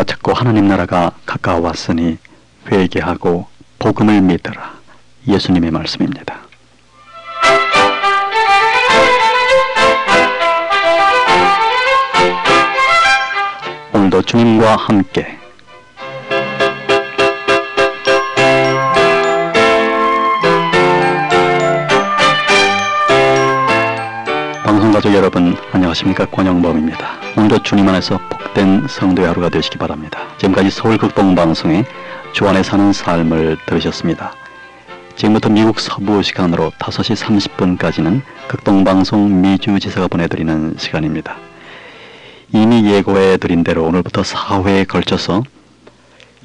작고 하나님 나라가 가까워왔으니 회개하고 복음을 믿으라. 예수님의 말씀입니다. 오늘도 주님과 함께 방송가족 여러분 안녕하십니까? 권영범입니다. 오늘도 주님 안에서 복된 성도의 하루가 되시기 바랍니다. 지금까지 서울극동방송의 주 안에 사는 삶을 들으셨습니다. 지금부터 미국 서부 시간으로 5시 30분까지는 극동방송 미주지사가 보내드리는 시간입니다. 이미 예고해드린 대로 오늘부터 4회에 걸쳐서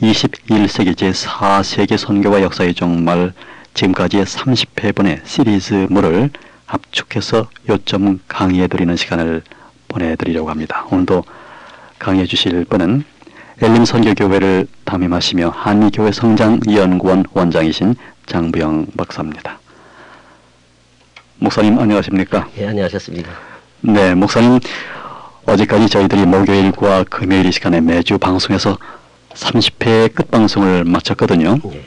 21세기 제4세계 선교와 역사의 종말 지금까지의 30회분의 시리즈물을 압축해서 요점 강의해드리는 시간을 보내드리려고 합니다. 오늘도 강의해 주실 분은 엘림선교교회를 담임하시며 한미교회 성장연구원 원장이신 장부영 박사입니다. 목사님 안녕하십니까? 예, 안녕하셨습니까? 네, 목사님 어제까지 저희들이 목요일과 금요일 이 시간에 매주 방송에서 30회 끝방송을 마쳤거든요. 예.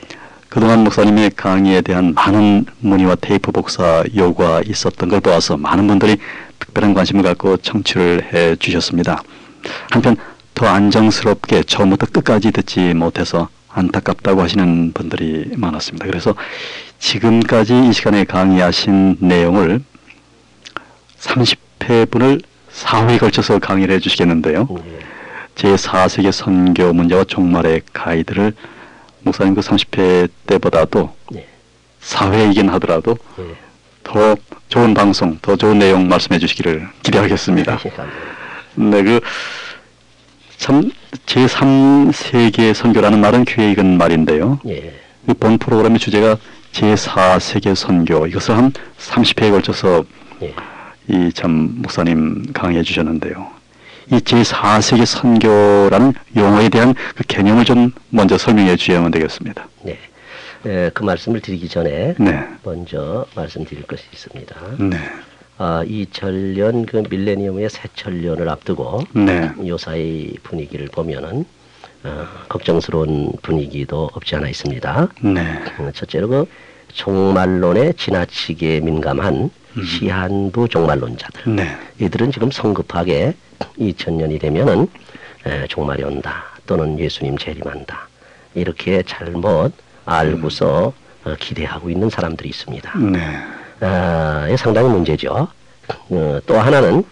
그동안 목사님의 강의에 대한 많은 문의와 테이프 복사 요구가 있었던 걸 보아서 많은 분들이 특별한 관심을 갖고 청취를 해 주셨습니다. 한편 더 안정스럽게 처음부터 끝까지 듣지 못해서 안타깝다고 하시는 분들이 많았습니다. 그래서 지금까지 이 시간에 강의하신 내용을 30회분을 4회에 걸쳐서 강의를 해주시겠는데요. 제4세계 선교 문제와 종말의 가이드를 목사님 그 30회 때보다도 4회이긴 하더라도 더 좋은 방송, 더 좋은 내용 말씀해 주시기를 기대하겠습니다. 네, 참 제3세계 선교라는 말은 귀에 익은 말인데요. 본 프로그램의 주제가 제4세계 선교, 이것을 한 30회에 걸쳐서 이 참 목사님 강의해 주셨는데요. 이 제4세계 선교라는 용어에 대한 그 개념을 좀 먼저 설명해 주시면 되겠습니다. 네. 그 말씀을 드리기 전에 먼저 말씀드릴 것이 있습니다. 2000년 그 밀레니엄의 새천년을 앞두고 요사이 분위기를 보면은 걱정스러운 분위기도 없지 않아 있습니다. 첫째로 그 종말론에 지나치게 민감한 시한부 종말론자들. 이들은 지금 성급하게 2000년이 되면은 종말이 온다 또는 예수님 재림한다 이렇게 잘못 알고서 기대하고 있는 사람들이 있습니다. 이게 상당히 문제죠. 또 하나는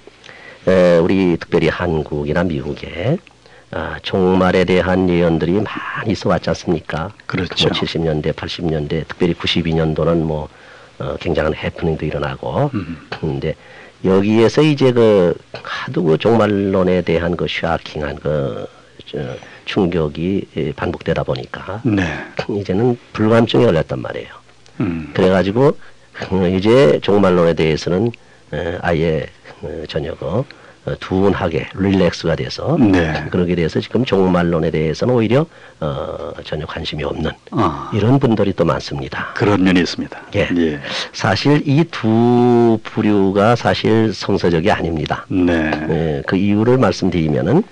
우리 특별히 한국이나 미국에 종말에 대한 예언들이 많이 있어 왔지 않습니까? 그렇죠. 70년대, 80년대, 특별히 92년도는 뭐 굉장한 해프닝도 일어나고 근데 여기에서 이제 하도 그 종말론에 대한 샤킹한 충격이 반복되다 보니까 이제는 불감증에 걸렸단 말이에요. 그래가지고 이제 종말론에 대해서는 아예 전혀 둔하게 릴렉스가 돼서 그러게 돼서 지금 종말론에 대해서는 오히려 전혀 관심이 없는 이런 분들이 또 많습니다. 그런 면이 있습니다. 사실 이 두 부류가 사실 성서적이 아닙니다. 그 이유를 말씀드리면은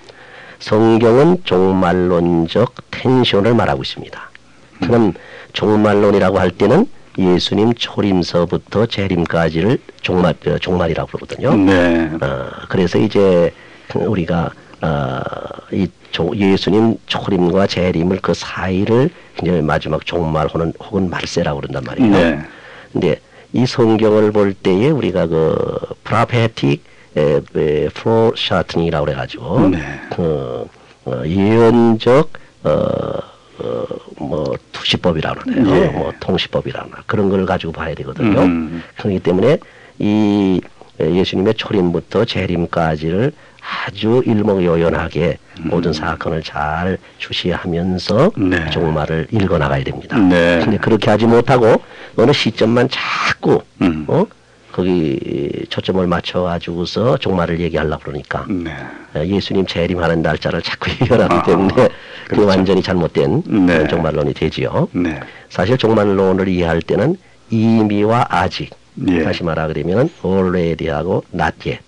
성경은 종말론적 텐션을 말하고 있습니다. 그럼 종말론이라고 할 때는 예수님 초림서부터 재림까지를 종말이라고 그러거든요. 그래서 이제 우리가 예수님 초림과 재림을 그 사이를 이제 마지막 종말 혹은 말세라고 그런단 말이에요. 근데 이 성경을 볼 때에 우리가 프로페틱 포샤트닝이라고 그래가지고 예언적 투시법이라고 그러네요. 통시법이라나 그런 걸 가지고 봐야 되거든요. 그렇기 때문에 이 예수님의 초림부터 재림까지를 아주 일목요연하게 모든 사건을 잘 주시하면서 종말을 읽어나가야 됩니다. 근데 그렇게 하지 못하고 어느 시점만 자꾸 거기 초점을 맞춰가지고서 종말을 얘기하려고 그러니까 예수님 재림하는 날짜를 자꾸 얘기하기 때문에 그게 완전히 잘못된 종말론이 되지요. 사실 종말론을 이해할 때는 이미와 아직, 다시 말하면 already하고 not yet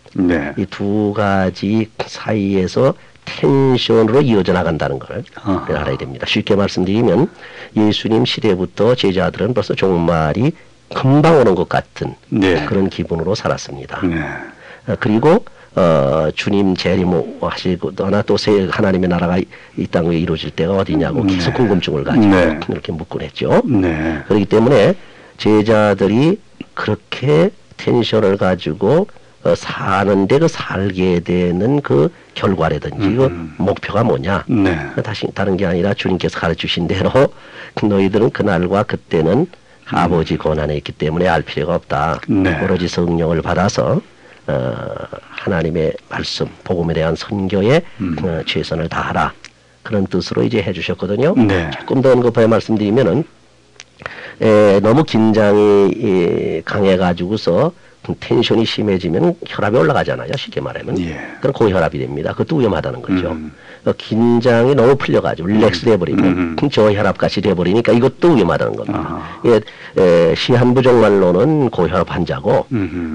이 두 가지 사이에서 텐션으로 이어져 나간다는 걸 알아야 됩니다. 쉽게 말씀드리면 예수님 시대부터 제자들은 벌써 종말이 금방 오는 것 같은 네. 그런 기분으로 살았습니다. 네. 그리고 주님 재림하시거나 또 하나님의 나라가 이 땅에 이루어질 때가 어디냐고 계속 궁금증을 가지고 네. 이렇게 묻곤 했죠. 네. 그렇기 때문에 제자들이 그렇게 텐션을 가지고 사는데 그 살게 되는 그 결과라든지 그 목표가 뭐냐. 네. 다른 게 아니라 주님께서 가르치신 대로 너희들은 그날과 그때는 아버지 권한에 있기 때문에 알 필요가 없다. 네. 오로지 성령을 받아서 하나님의 말씀, 복음에 대한 선교에 최선을 다하라. 그런 뜻으로 이제 해주셨거든요. 네. 조금 더 언급해 말씀드리면은 너무 긴장이 강해가지고서 텐션이 심해지면 혈압이 올라가잖아요. 쉽게 말하면. 예. 그럼 고혈압이 됩니다. 그것도 위험하다는 거죠. 긴장이 너무 풀려가지고 릴렉스 돼버리면 저혈압같이 돼버리니까 이것도 위험하다는 겁니다. 시한부종말로는 고혈압 환자고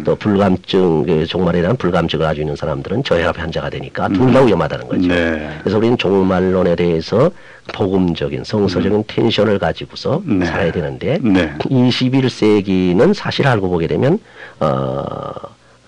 또 불감증, 종말에 대한 불감증을 가지고 있는 사람들은 저혈압 환자가 되니까 둘 다 위험하다는 거죠. 네. 그래서 우리는 종말론에 대해서 복음적인 성서적인 텐션을 가지고서 네. 살아야 되는데 네. 21세기는 사실 알고 보게 되면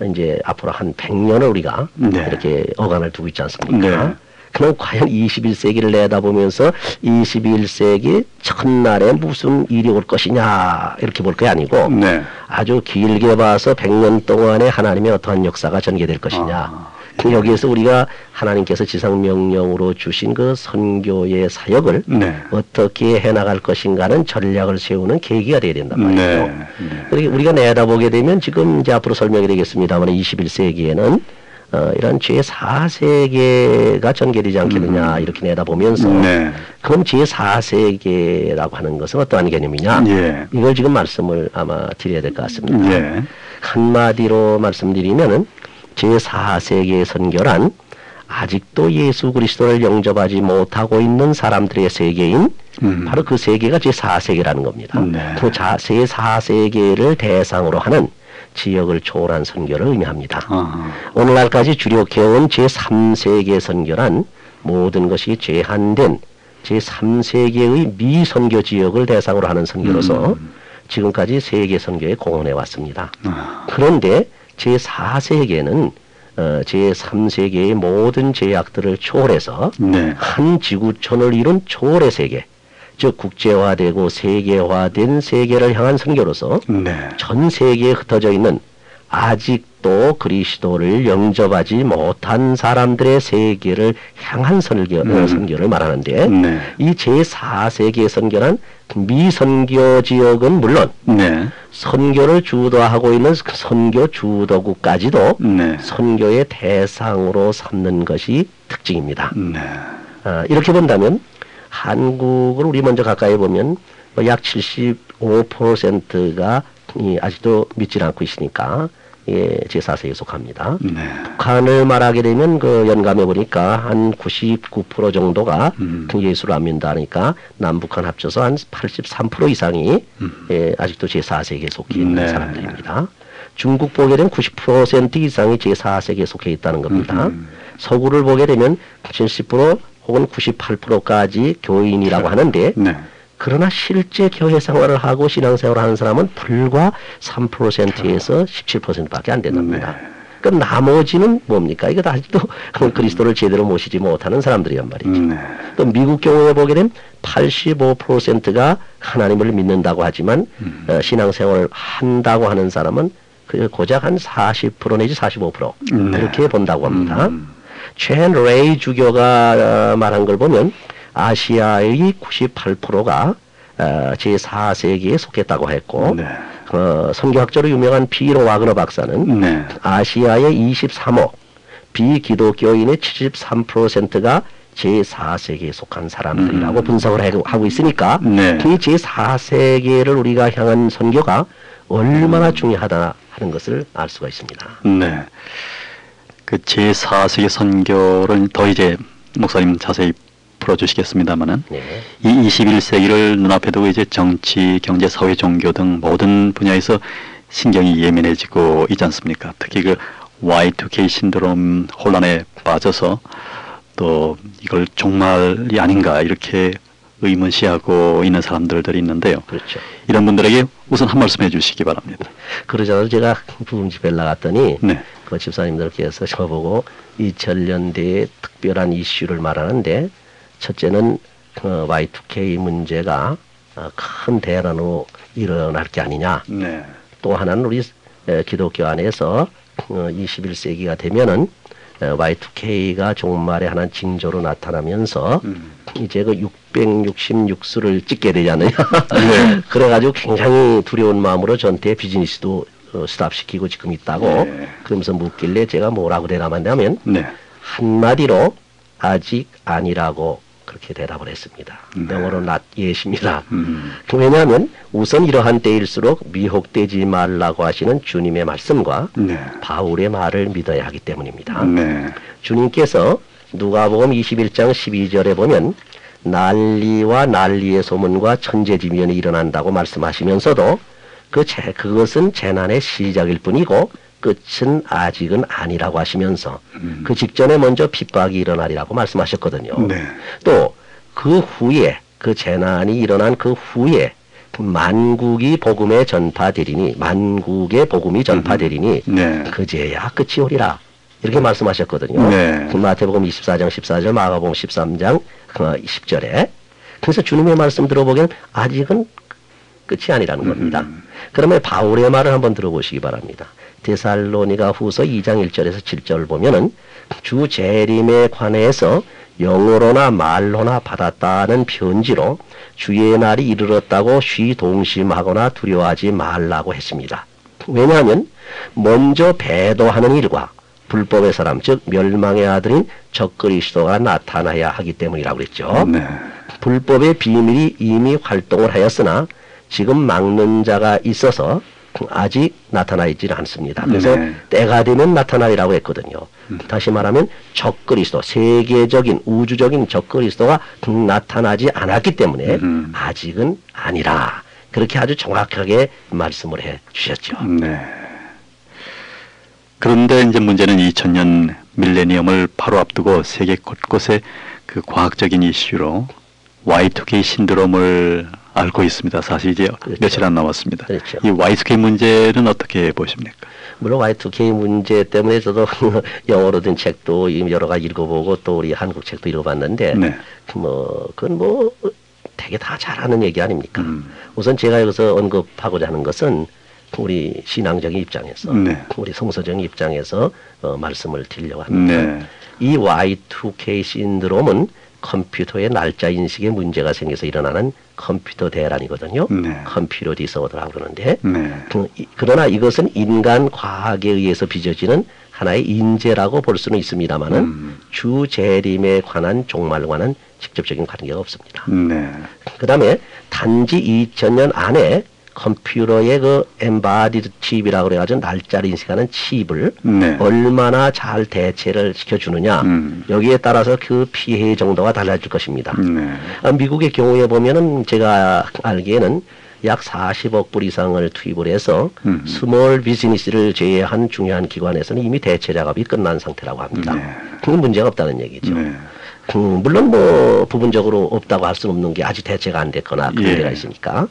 이제 앞으로 한 100년을 우리가 네. 이렇게 어간을 두고 있지 않습니까? 네. 그럼 과연 21세기를 내다보면서 21세기 첫날에 무슨 일이 올 것이냐 이렇게 볼 게 아니고 네. 아주 길게 봐서 100년 동안에 하나님의 어떠한 역사가 전개될 것이냐. 여기에서 우리가 하나님께서 지상명령으로 주신 그 선교의 사역을 네. 어떻게 해나갈 것인가는 전략을 세우는 계기가 되어야 된단 말이죠. 네. 그러니까 우리가 내다보게 되면 지금 이제 앞으로 설명이 되겠습니다만 21세기에는 이런 제4세계가 전개되지 않겠느냐 이렇게 내다보면서 네. 그럼 제4세계라고 하는 것은 어떠한 개념이냐 예. 이걸 지금 말씀을 아마 드려야 될 것 같습니다. 예. 한마디로 말씀드리면은 제4세계의 선교란 아직도 예수 그리스도를 영접하지 못하고 있는 사람들의 세계인 바로 그 세계가 제4세계라는 겁니다. 네. 그 제4세계를 대상으로 하는 지역을 초월한 선교를 의미합니다. 오늘날까지 주력해온 제3세계 선교란 모든 것이 제한된 제3세계의 미선교 지역을 대상으로 하는 선교로서 지금까지 세계 선교에 공헌해 왔습니다. 그런데 제4세계는 제3세계의 모든 제약들을 초월해서 네. 한 지구촌을 이룬 초월의 세계, 즉 국제화되고 세계화된 세계를 향한 선교로서 네. 전 세계에 흩어져 있는 아직도 그리스도를 영접하지 못한 사람들의 세계를 향한 선교를 말하는데 네. 이 제4세계 선교란 미선교 지역은 물론 네. 선교를 주도하고 있는 선교 주도국까지도 네. 선교의 대상으로 삼는 것이 특징입니다. 네. 이렇게 본다면 한국을 우리 먼저 가까이 보면 약 75%가 아직도 믿질 않고 있으니까 제4세계에 속합니다. 네. 북한을 말하게 되면 그 연감해 보니까 한 99% 정도가 예수를 안 믿다니까 남북한 합쳐서 한 83% 이상이 아직도 제4세계에 속해 있는 네. 사람들입니다. 중국 보게 되면 90% 이상이 제4세계에 속해 있다는 겁니다. 서구를 보게 되면 70% 혹은 98%까지 교인이라고 하는데 네. 그러나 실제 교회 생활을 하고 신앙생활을 하는 사람은 불과 3%에서 17%밖에 안 된답니다. 네. 그 나머지는 뭡니까? 이거 아직도 그리스도를 제대로 모시지 못하는 사람들이란 말이죠. 또 미국 경우에 보게 되면 85%가 하나님을 믿는다고 하지만 신앙생활을 한다고 하는 사람은 고작 한 40% 내지 45% 그렇게 본다고 합니다. 첸 레이 주교가 말한 걸 보면 아시아의 98%가 제4세기에 속했다고 했고 네. 선교학자로 유명한 피로 와그너 박사는 네. 아시아의 23억 비기독교인의 73%가 제4세기에 속한 사람들이라고 분석을 하고 있으니까 네. 이 제4세계를 우리가 향한 선교가 얼마나 중요하다 하는 것을 알 수가 있습니다. 네. 그 제4세계 선교를 더 이제 목사님 자세히 풀어주시겠습니다만은 네. 이 21세기를 눈앞에 두고 이제 정치, 경제, 사회, 종교 등 모든 분야에서 신경이 예민해지고 있지 않습니까? 특히 그 Y2K 신드롬 혼란에 빠져서 또 이걸 종말이 아닌가 이렇게 의문시하고 있는 사람들이 있는데요. 그렇죠. 이런 분들에게 우선 한 말씀 해주시기 바랍니다. 그러자마자 제가 부흥집회를 나갔더니 네. 그 집사님들께서 저보고 2000년대의 특별한 이슈를 말하는데 첫째는 Y2K 문제가 큰 대란으로 일어날 게 아니냐. 네. 또 하나는 우리 기독교 안에서 21세기가 되면은 Y2K가 종말의 하나의 징조로 나타나면서 이제 그 666수를 찍게 되잖아요. 네. 그래가지고 굉장히 두려운 마음으로 전체 비즈니스도 스탑시키고 지금 있다고 네. 그러면서 묻길래 제가 뭐라고 대답한다면 네. 한마디로 아직 아니라고 그렇게 대답을 했습니다. 네. 영어로 not yet입니다. 왜냐하면 우선 이러한 때일수록 미혹되지 말라고 하시는 주님의 말씀과 네. 바울의 말을 믿어야 하기 때문입니다. 네. 주님께서 누가복음 21장 12절에 보면 난리와 난리의 소문과 천재지변이 일어난다고 말씀하시면서도 그것은 재난의 시작일 뿐이고 끝은 아직은 아니라고 하시면서 그 직전에 먼저 핍박이 일어나리라고 말씀하셨거든요. 네. 또 그 후에 그 재난이 일어난 그 후에 만국이 복음에 전파되리니 만국의 복음이 전파되리니 네. 그제야 끝이 오리라 이렇게 말씀하셨거든요. 네. 마태복음 24장 14절 마가복음 13장 10절에 그래서 주님의 말씀 들어보기엔 아직은 끝이 아니라는 겁니다. 그러면 바울의 말을 한번 들어보시기 바랍니다. 데살로니가 후서 2장 1절에서 7절을 보면은 주 재림에 관해서 영어로나 말로나 받았다는 편지로 주의 날이 이르렀다고 쉬동심하거나 두려워하지 말라고 했습니다. 왜냐하면 먼저 배도하는 일과 불법의 사람 즉 멸망의 아들인 적그리스도가 나타나야 하기 때문이라고 그랬죠. 네. 불법의 비밀이 이미 활동을 하였으나 지금 막는 자가 있어서 아직 나타나 있지는 않습니다. 그래서 네. 때가 되면 나타나리라고 했거든요. 다시 말하면 적그리스도, 세계적인 우주적인 적그리스도가 나타나지 않았기 때문에 아직은 아니라 그렇게 아주 정확하게 말씀을 해 주셨죠. 네. 그런데 이제 문제는 2000년 밀레니엄을 바로 앞두고 세계 곳곳에 그 과학적인 이슈로 Y2K 신드롬을 알고 있습니다. 사실 이제 그렇죠. 며칠 안 남았습니다. 그렇죠. 이 Y2K 문제는 어떻게 보십니까? 물론 Y2K 문제 때문에 저도 영어로 된 책도 여러 가지 읽어보고 또 우리 한국 책도 읽어봤는데 네. 그건 되게 다 잘하는 얘기 아닙니까? 우선 제가 여기서 언급하고자 하는 것은 우리 신앙적인 입장에서 네. 우리 성서적인 입장에서 말씀을 드리려고 합니다. 네. 이 Y2K 신드롬은 컴퓨터의 날짜 인식에 문제가 생겨서 일어나는 컴퓨터 대란이거든요. 네. 컴퓨터 디서더라고 그러는데 네. 그러나 이것은 인간 과학에 의해서 빚어지는 하나의 인재라고 볼 수는 있습니다만은 주 재림에 관한 종말과는 직접적인 관계가 없습니다. 네. 그 다음에 단지 2000년 안에 컴퓨터의 그 엠바디드 칩이라고 그래가지고 날짜를 인식하는 칩을 네. 얼마나 잘 대체를 시켜주느냐 여기에 따라서 그 피해 정도가 달라질 것입니다. 네. 미국의 경우에 보면은 제가 알기에는 약 40억 불 이상을 투입을 해서 스몰 비즈니스를 제외한 중요한 기관에서는 이미 대체 작업이 끝난 상태라고 합니다. 네. 그건 문제가 없다는 얘기죠. 네. 물론 부분적으로 없다고 할 수는 없는 게 아직 대체가 안 됐거나 그런 예. 데가 있으니까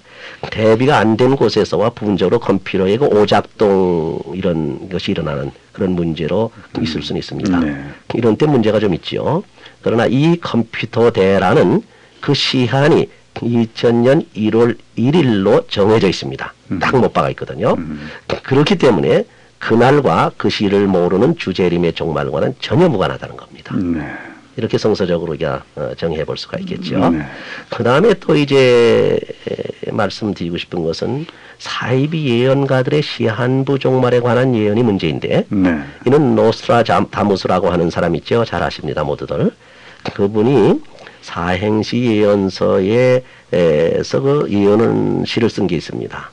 대비가 안 된 곳에서와 부분적으로 컴퓨터의 그 오작동 이런 것이 일어나는 그런 문제로 있을 수는 있습니다. 네. 이런 때 문제가 좀 있죠. 그러나 이 컴퓨터 대란은 그 시한이 2000년 1월 1일로 정해져 있습니다. 딱 못 박아 있거든요. 그렇기 때문에 그날과 그 시를 모르는 주재림의 종말과는 전혀 무관하다는 겁니다. 네. 이렇게 성서적으로 우리가 정해 볼 수가 있겠죠. 네. 그 다음에 또 이제 말씀드리고 싶은 것은 사이비 예언가들의 시한부 종말에 관한 예언이 문제인데 네. 이는 노스트라다무스라고 하는 사람 있죠. 잘 아십니다, 모두들. 그분이 사행시 예언서에서 그 예언은 시를 쓴 게 있습니다.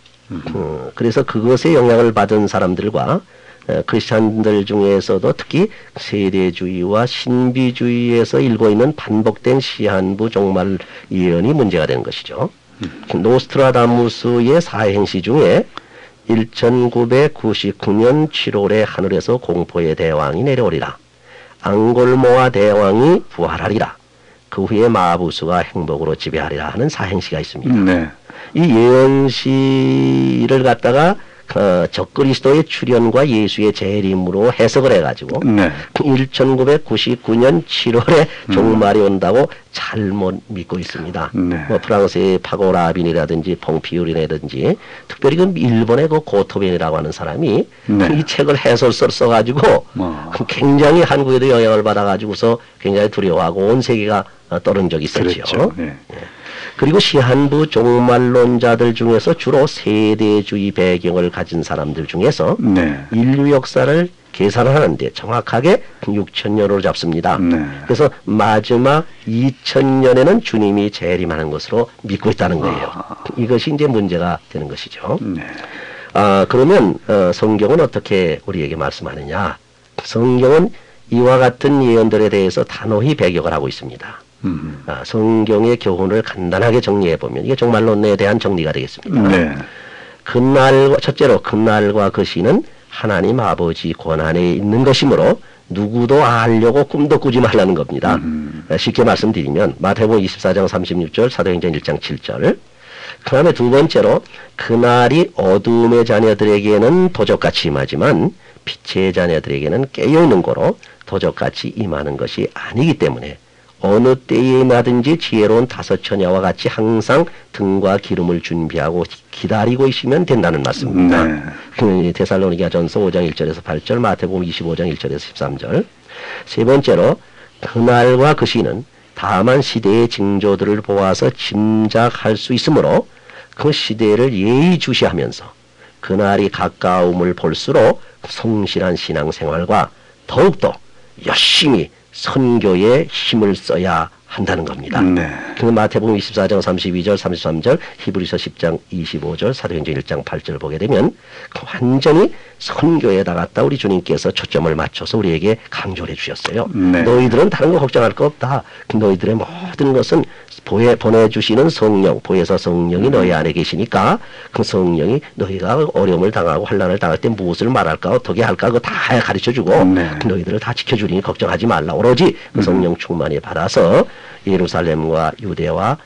그래서 그것에 영향을 받은 사람들과 크리스찬들 중에서도 특히 세대주의와 신비주의에서 일고 있는 반복된 시한부 종말 예언이 문제가 된 것이죠. 노스트라다무스의 사행시 중에 1999년 7월에 하늘에서 공포의 대왕이 내려오리라. 앙골모아 대왕이 부활하리라. 그 후에 마부수가 행복으로 지배하리라 하는 사행시가 있습니다. 네. 이 예언시를 갖다가 적그리스도의 출현과 예수의 재림으로 해석을 해가지고 네. 1999년 7월에 종말이 온다고 잘못 믿고 있습니다. 네. 뭐 프랑스의 파고라빈이라든지 퐁피우리라든지 특별히 그 일본의 그 고토벤이라고 하는 사람이 네. 이 책을 해설서를 써가지고 굉장히 한국에도 영향을 받아가지고서 굉장히 두려워하고 온 세계가 떠는 적이 있었죠. 그렇죠. 네. 그리고 시한부 종말론자들 중에서 주로 세대주의 배경을 가진 사람들 중에서 네. 인류 역사를 계산하는데 정확하게 6천년으로 잡습니다. 네. 그래서 마지막 2000년에는 주님이 재림하는 것으로 믿고 있다는 거예요. 이것이 이제 문제가 되는 것이죠. 네. 그러면 성경은 어떻게 우리에게 말씀하느냐? 성경은 이와 같은 예언들에 대해서 단호히 배격을 하고 있습니다. 성경의 교훈을 간단하게 정리해 보면 이게 종말론에 대한 정리가 되겠습니다. 네. 첫째로 그날과 그 시는 하나님 아버지 권한에 있는 것이므로 누구도 알려고 꿈도 꾸지 말라는 겁니다. 쉽게 말씀드리면 마태복음 24장 36절, 사도행전 1장 7절. 그 다음에 두 번째로 그날이 어둠의 자녀들에게는 도적같이 임하지만 빛의 자녀들에게는 깨어있는 고로 도적같이 임하는 것이 아니기 때문에 어느 때에 나든지 지혜로운 다섯 처녀와 같이 항상 등과 기름을 준비하고 기다리고 있으면 된다는 말씀입니다. 네. 데살로니가 전서 5장 1절에서 8절, 마태복음 25장 1절에서 13절. 세 번째로 그날과 그 시는 다만 시대의 징조들을 보아서 짐작할 수 있으므로 그 시대를 예의주시하면서 그날이 가까움을 볼수록 성실한 신앙생활과 더욱더 열심히 선교에 힘을 써야 한다는 겁니다. 네. 그 마태복음 24장 32절, 33절, 히브리서 10장 25절, 사도행전 1장 8절을 보게 되면 완전히 선교에다 갖다 우리 주님께서 초점을 맞춰서 우리에게 강조를 해주셨어요. 네. 너희들은 다른 거 걱정할 거 없다. 너희들의 모든 것은 보내주시는 성령, 보혜사 성령이 너희 안에 계시니까 그 성령이 너희가 어려움을 당하고 환난을 당할 때 무엇을 말할까 어떻게 할까 그거 다 가르쳐주고 네. 너희들을 다 지켜주니 걱정하지 말라. 오로지 그 성령 충만히 받아서 예루살렘과 유대와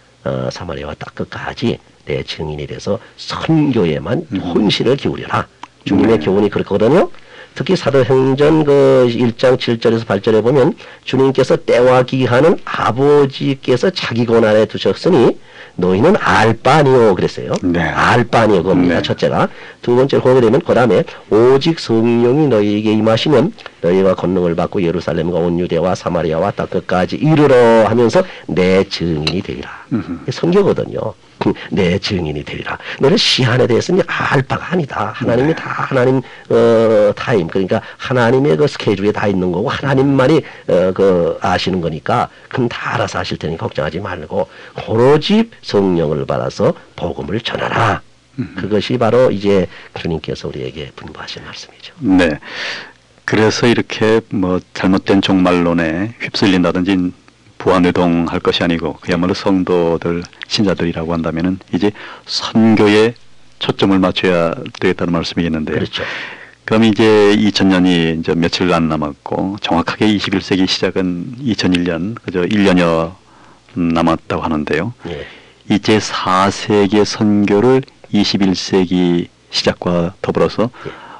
사마리아와 딱 끝까지 내 증인이 돼서 선교에만 혼신을 기울여라. 주님의 교훈이 그렇거든요. 특히 사도행전 그 1장 7절에서 8절에 보면 주님께서 때와 기한은 아버지께서 자기 권한에 두셨으니 너희는 알 바 아니오 그랬어요. 네. 알 바 아니오 겁니다. 네. 첫째가. 두 번째로 보게 되면 그 다음에 오직 성령이 너희에게 임하시면 너희가 권능을 받고 예루살렘과 온 유대와 사마리아와 땅 끝까지 이르러 하면서 내 증인이 되리라. 성경거든요. 내 증인이 되리라. 너는 시한에 대해서는 알 바가 아니다. 하나님이 다 하나님 타임 그러니까 하나님의 그 스케줄에 다 있는 거고 하나님만이 그 아시는 거니까 그건 다 알아서 하실 테니 걱정하지 말고 오로지 성령을 받아서 복음을 전하라. 그것이 바로 이제 주님께서 우리에게 분부하신 말씀이죠. 네. 그래서 이렇게 뭐 잘못된 종말론에 휩쓸린다든지 부안회동할 것이 아니고 그야말로 성도들 신자들이라고 한다면은 이제 선교에 초점을 맞춰야 되겠다는 말씀이겠는데요. 그렇죠. 그럼 이제 2000년이 이제 며칠 안 남았고 정확하게 21세기 시작은 2001년 그저 1년여 남았다고 하는데요. 예. 이제 4세기의 선교를 21세기 시작과 더불어서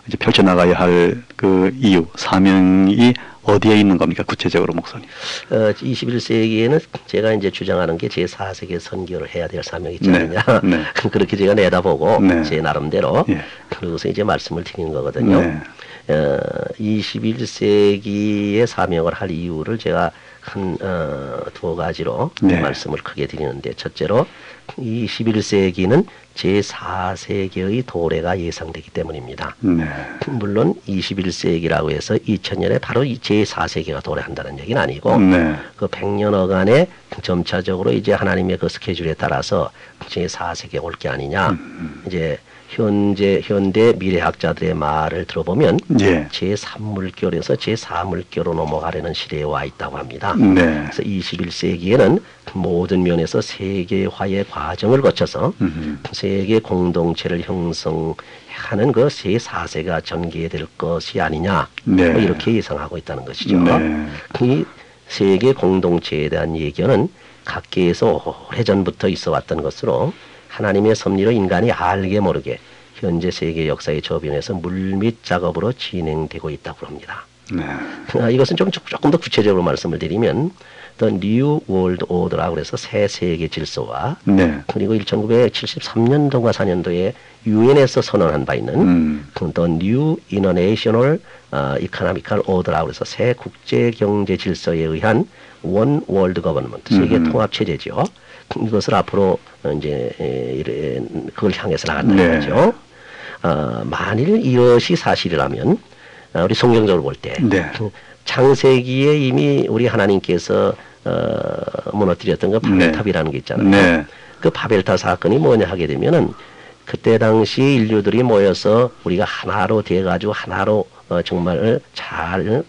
이제 펼쳐나가야 할 그 이유, 사명이 어디에 있는 겁니까? 구체적으로 목사님. 21세기에는 제가 이제 주장하는 게 제4세기 선교를 해야 될 사명이 있지 않느냐. 네. 그렇게 제가 내다보고 네. 제 나름대로 예. 그러고서 이제 말씀을 드리는 거거든요. 네. 21세기의 사명을 할 이유를 제가 한 두 가지로 네. 말씀을 크게 드리는데 첫째로 21세기는 제4세기의 도래가 예상되기 때문입니다. 네. 물론 21세기라고 해서 2000년에 바로 제4세기가 도래한다는 얘기는 아니고 네. 그 100년여간에 점차적으로 이제 하나님의 그 스케줄에 따라서 제4세기가 올 게 아니냐. 이제 현대 미래학자들의 말을 들어보면 예. 제3물결에서 제4물결로 넘어가려는 시대에 와 있다고 합니다. 네. 그래서 21세기에는 모든 면에서 세계화의 과정을 거쳐서 세계 공동체를 형성하는 그 제4세가 전개될 것이 아니냐 네. 뭐 이렇게 예상하고 있다는 것이죠. 네. 이 세계 공동체에 대한 예견은 각계에서 오래전부터 있어 왔던 것으로 하나님의 섭리로 인간이 알게 모르게 현재 세계 역사의 저변에서 물밑 작업으로 진행되고 있다고 합니다. 네. 이것은 조금 더 구체적으로 말씀을 드리면 The New World Order라고 해서 새 세계 질서와 네. 그리고 1973년도가 4년도에 유엔에서 선언한 바 있는 The New International Economical Order라고 해서 새 국제 경제 질서에 의한 One World Government 세계 통합 체제죠. 이것을 앞으로 이제 그걸 향해서 나간다는 거죠. 만일 이것이 사실이라면 우리 성경적으로 볼 때 창세기에 이미 우리 하나님께서 무너뜨렸던 그 바벨탑이라는 게 있잖아요. 네. 그 바벨탑 사건이 뭐냐 하게 되면은 그때 당시 인류들이 모여서 우리가 하나로 돼가지고 하나로 정말 잘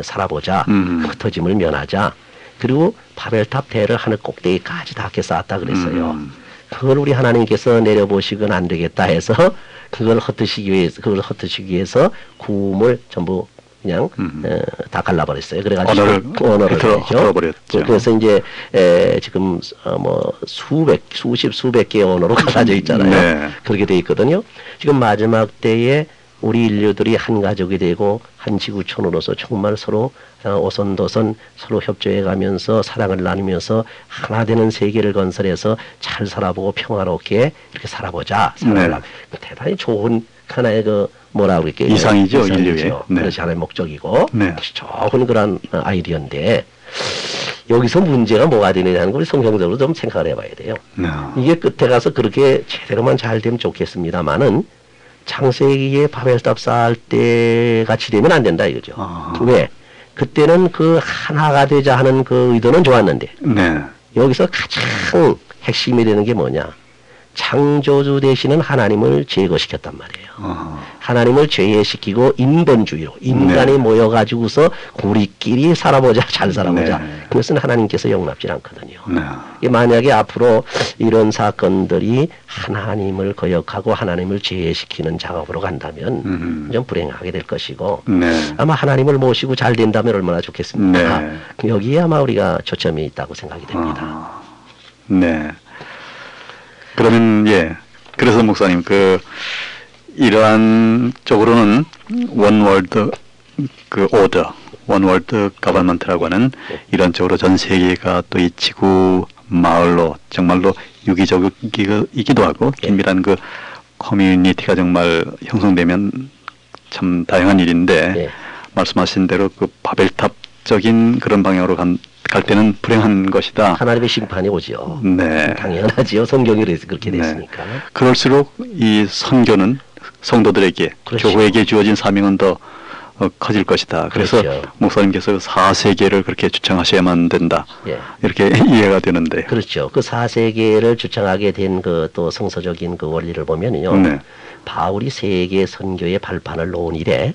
살아보자. 흩어짐을 면하자. 그리고 바벨탑 대를 하늘 꼭대기까지 닿게 쌓았다 그랬어요. 그걸 우리 하나님께서 내려보시건 안 되겠다 해서 그걸 흩으시기 위해서 구움을 전부 그냥 다 갈라버렸어요. 그래가지고 언어를 털어버렸죠. 그래서 이제 지금 뭐 수백 개의 언어로 갈라져 있잖아요. 네. 그렇게 돼 있거든요. 지금 마지막 때에 우리 인류들이 한 가족이 되고 한 지구촌으로서 정말 서로 오손도손 서로 협조해 가면서 사랑을 나누면서 하나 되는 세계를 건설해서 잘 살아보고 평화롭게 이렇게 살아보자. 네. 대단히 좋은 하나의 그 뭐라 그럴게요. 이상이죠, 인류의. 네. 그것이 하나의 목적이고 네. 좋은 그런 아이디어인데 여기서 문제가 뭐가 되느냐는 걸 성경적으로 좀 생각을 해봐야 돼요. 네. 이게 끝에 가서 그렇게 제대로만 잘 되면 좋겠습니다만은 창세기에 바벨탑 쌓을 때 같이 되면 안 된다 이거죠. 왜? 그때는 그 하나가 되자 하는 그 의도는 좋았는데 네. 여기서 가장 핵심이 되는 게 뭐냐? 창조주 되시는 하나님을 제거시켰단 말이에요. 하나님을 제외시키고 인본주의로 인간이 모여가지고서 우리끼리 살아보자, 잘 살아보자. 그것은 하나님께서 용납지 않거든요. 만약에 앞으로 이런 사건들이 하나님을 거역하고 하나님을 제외시키는 작업으로 간다면 좀 불행하게 될 것이고 아마 하나님을 모시고 잘 된다면 얼마나 좋겠습니까? 여기에 아마 우리가 초점이 있다고 생각이 됩니다. 네. 그러면 그래서 목사님 이러한 쪽으로는 원월드 오더, 원월드 가버먼트라고 하는 이런 쪽으로 전 세계가 또 이 지구 마을로 정말로 유기적이기도 하고 긴밀한 그 커뮤니티가 정말 형성되면 참 다양한 일인데 말씀하신 대로 그 바벨탑적인 그런 방향으로 갈 때는 불행한 것이다. 하나님의 심판이 오죠. 네. 당연하지요. 성경이 그렇게 됐으니까. 그럴수록 이 선교는 성도들에게 교회에게 주어진 사명은 더 커질 것이다. 그래서 목사님께서 4세계를 그렇게 주창하셔야만 된다. 이렇게 이해가 되는데. 그렇죠. 그 4세계를 주창하게 된 그 또 성서적인 그 원리를 보면요. 바울이 세계 선교의 발판을 놓은 이래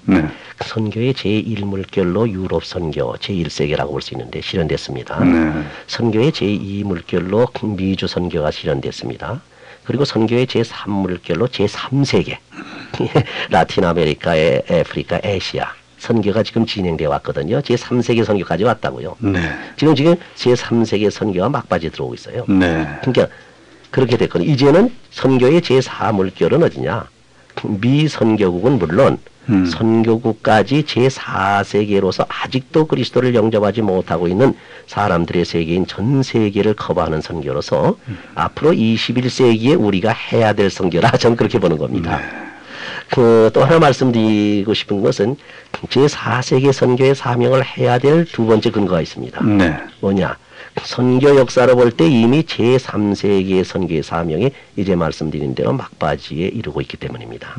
선교의 제1물결로 유럽 선교 제1세계라고 볼 수 있는데 실현됐습니다. 선교의 제2물결로 미주 선교가 실현됐습니다. 그리고 선교의 제3물결로 제3세계 라틴 아메리카의 아프리카, 아시아 선교가 지금 진행되어 왔거든요. 제3세계 선교까지 왔다고요. 지금 제3세계 선교가 막바지 들어오고 있어요. 그러니까 그렇게 됐거든요. 이제는 선교의 제4물결은 어디냐? 미선교국은 물론 선교국까지 제4세계로서 아직도 그리스도를 영접하지 못하고 있는 사람들의 세계인 전 세계를 커버하는 선교로서 앞으로 21세기에 우리가 해야 될 선교라 저는 그렇게 보는 겁니다. 또 하나 말씀드리고 싶은 것은 제4세계 선교의 사명을 해야 될 두 번째 근거가 있습니다. 뭐냐? 선교 역사로 볼 때 이미 제3세기의 선교의 사명이 이제 말씀드린 대로 막바지에 이르고 있기 때문입니다.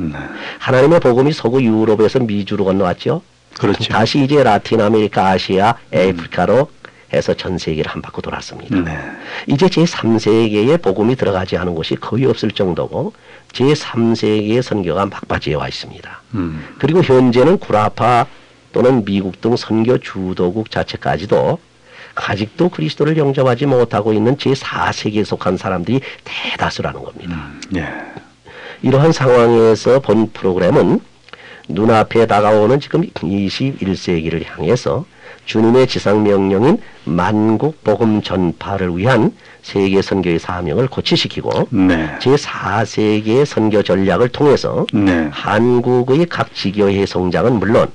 하나님의 복음이 서구 유럽에서 미주로 건너왔죠. 그렇죠. 다시 이제 라틴 아메리카, 아시아, 아프리카로 해서 전 세계를 한 바퀴 돌았습니다. 네. 이제 제3세계에 복음이 들어가지 않은 곳이 거의 없을 정도고 제3세계의 선교가 막바지에 와 있습니다. 그리고 현재는 구라파 또는 미국 등 선교 주도국 자체까지도 아직도 그리스도를 영접하지 못하고 있는 제4세계에 속한 사람들이 대다수라는 겁니다. 예. 이러한 상황에서 본 프로그램은 눈앞에 다가오는 지금 21세기를 향해서 주님의 지상명령인 만국 복음 전파를 위한 세계 선교의 사명을 고취시키고 네. 제4세계의 선교 전략을 통해서 네. 한국의 각 지교회의 성장은 물론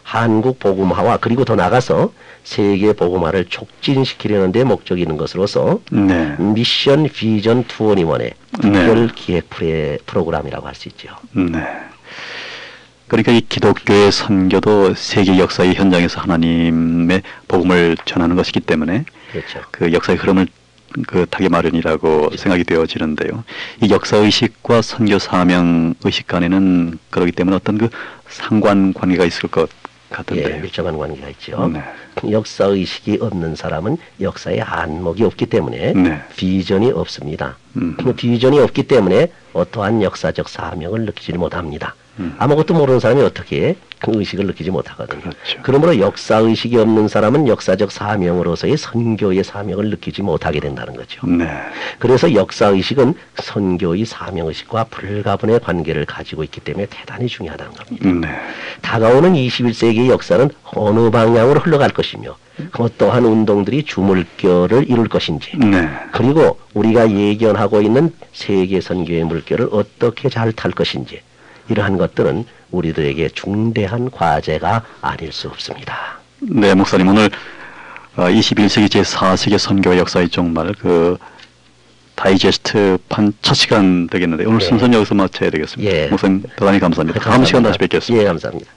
한국 복음화와 그리고 더 나아가서 세계 복음화를 촉진시키려는 데 목적이 있는 것으로서 네. 미션 비전 2원의 특별 기획 프로그램이라고 할 수 있죠. 네. 그러니까 이 기독교의 선교도 세계 역사의 현장에서 하나님의 복음을 전하는 것이기 때문에 그렇죠. 그 역사의 흐름을 그 타기 마련이라고 생각이 되어지는데요. 이 역사 의식과 선교 사명 의식 간에는 그렇기 때문에 어떤 그 상관관계가 있을 것 같은데요. 예, 밀접한 관계가 있죠. 네. 역사 의식이 없는 사람은 역사에 안목이 없기 때문에 네. 비전이 없습니다. 비전이 없기 때문에 어떠한 역사적 사명을 느끼지 못합니다. 아무것도 모르는 사람이 어떻게 그 의식을 느끼지 못하거든요. 그렇죠. 그러므로 역사 의식이 없는 사람은 역사적 사명으로서의 선교의 사명을 느끼지 못하게 된다는 거죠. 네. 그래서 역사 의식은 선교의 사명 의식과 불가분의 관계를 가지고 있기 때문에 대단히 중요하다는 겁니다. 네. 다가오는 21세기의 역사는 어느 방향으로 흘러갈 것이며 어떠한 운동들이 주물결을 이룰 것인지 네. 그리고 우리가 예견하고 있는 세계 선교의 물결을 어떻게 잘 탈 것인지 이러한 것들은 우리들에게 중대한 과제가 아닐 수 없습니다. 네, 목사님 오늘 21세기 제4세기 선교의 역사의 종말 그 다이제스트판 첫 시간 되겠는데 오늘 네. 순서는 여기서 마쳐야 되겠습니다. 예. 목사님 대단히 감사합니다. 다음 감사합니다. 시간 다시 뵙겠습니다. 예, 감사합니다.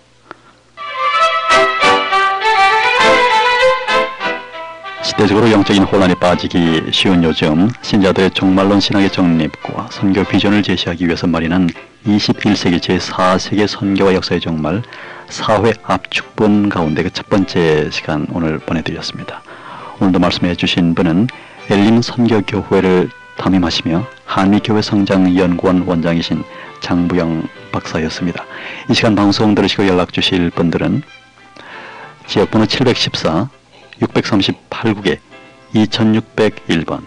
시대적으로 영적인 혼란에 빠지기 쉬운 요즘 신자들의 종말론 신학의 정립과 선교 비전을 제시하기 위해서 마련한 21세기 제4세기 선교와 역사의 종말 사회 압축본 가운데 그 첫 번째 시간 오늘 보내드렸습니다. 오늘도 말씀해 주신 분은 엘림 선교교회를 담임하시며 한미교회 성장연구원 원장이신 장부영 박사였습니다. 이 시간 방송 들으시고 연락 주실 분들은 지역번호 714 638국에 2601번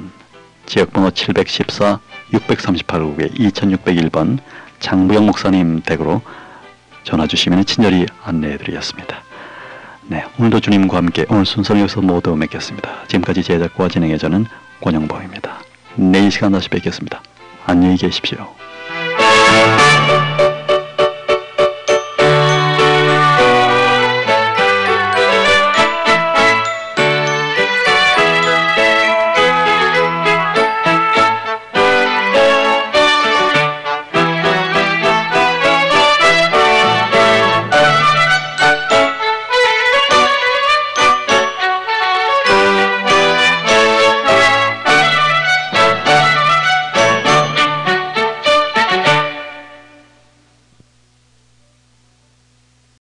지역번호 714 638국에 2601번 장부영 목사님 댁으로 전화 주시면 친절히 안내해 드리겠습니다. 네, 오늘도 주님과 함께 오늘 순서는 여기서 모두 맺겠습니다. 지금까지 제작과 진행의 저는 권영범입니다. 내일 시간 다시 뵙겠습니다. 안녕히 계십시오.